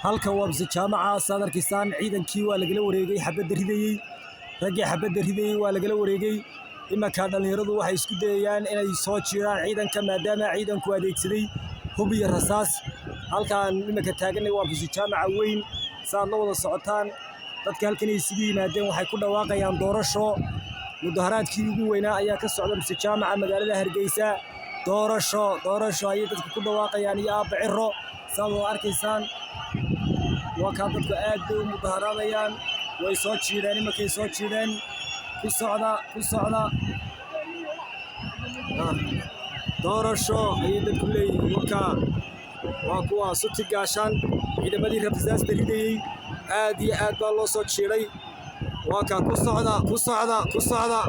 halka waa bisi jaamaca sadarkiisaan ciidankii waa lagala wareegay xabadda ridayay raggii xabadda ridayay waa lagala wareegay imanka dhalinyaradu waxay isku dayayaan inay soo jiiraan ciidanka maadaama ciidanku adeegsaday hub iyo rasaas halkaan imanka taaganay waa bisi jaamaca weyn saad la wada socotaan dadka halkan isugu yimaadeen waxay ku dhawaaqayaan doorasho mudaharaadkii ugu weynaa ayaa ka socda bisi jaamaca magaalada Hargeysa doorasho ayay dadku ku dhawaaqayaan iyo aabba ciro saad arkaysaan وكان dadku aad u mudaharaadayaan way soo jiideen imankay soo jiideen ku socda doorasho ay dadku leeyihiin waa kuwa suti gaashan ciidamadii rafisaasta ridayay aad iyo aad baa loo soo jiiday waa ka ku socda